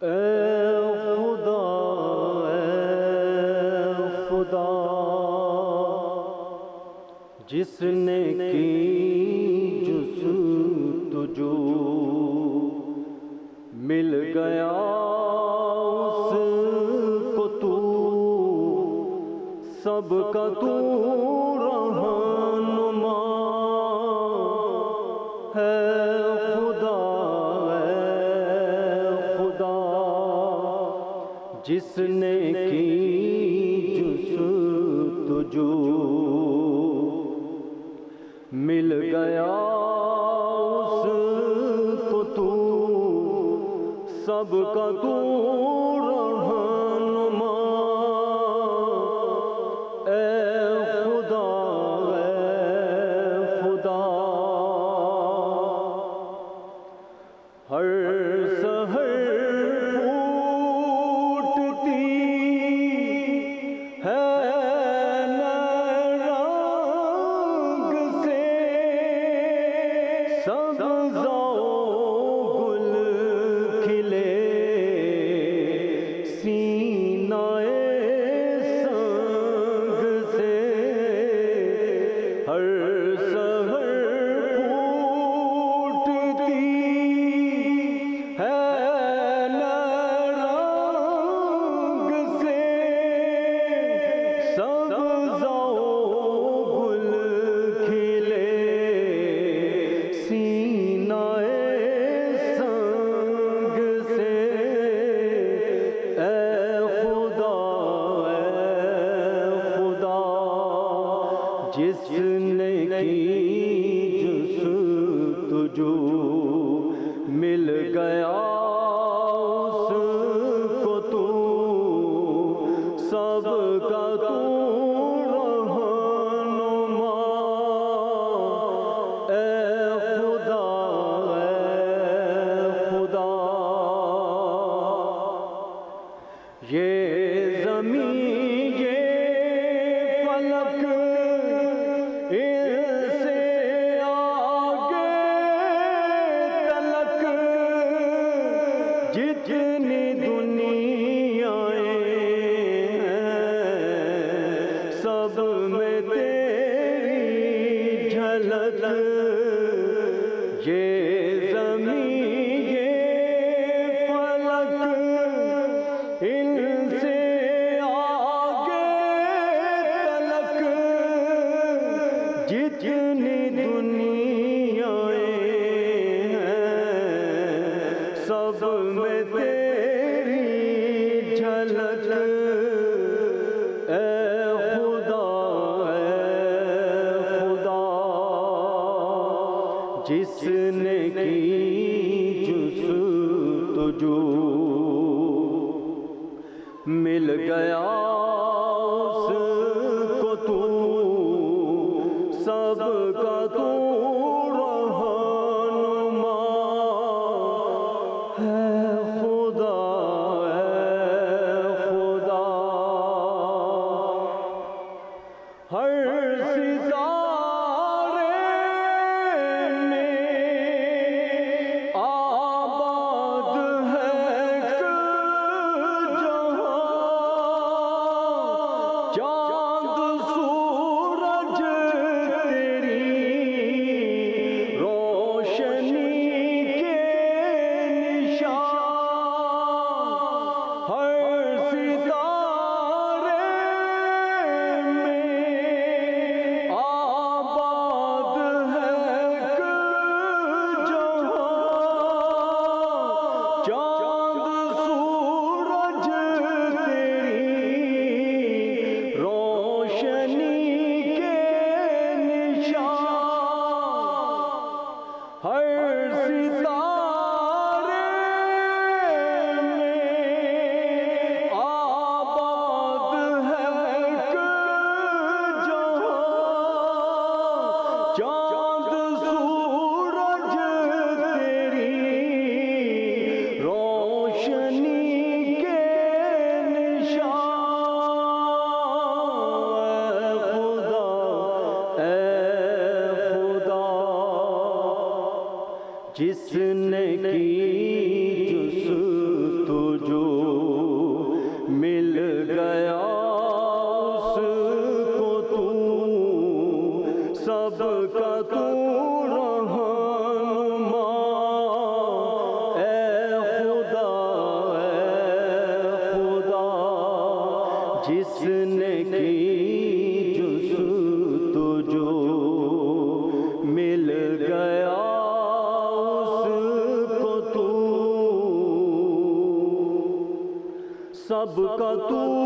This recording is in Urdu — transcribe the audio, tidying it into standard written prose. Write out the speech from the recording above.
خدا اے خدا جس نے کی جستجو مل گیا اس کو تو سب کا تو رہنما ہے خدا اے خدا جس نے کی جستجو مل گیا اس کو تو سب کا تو رہنما اے خدا اے خدا ہر سحر پھوٹتی ہے جس نے کی جستجو مل گیا اس کو تو سب کا تو رہنما اے خدا اے خدا یہ زمین جتنی دنیایں ہیں سب میں تیری جھلک یہ زمین یہ فلک ان سے آگے تلک جتنی دنیایں سب میں تیری جھلک اے خدا جس نے کی جستجو مل گیا اس کو تو سب کا تو رہنما ہے خدا اے خدا ہر ستارے میں آباد ہے جہاں سب کا تو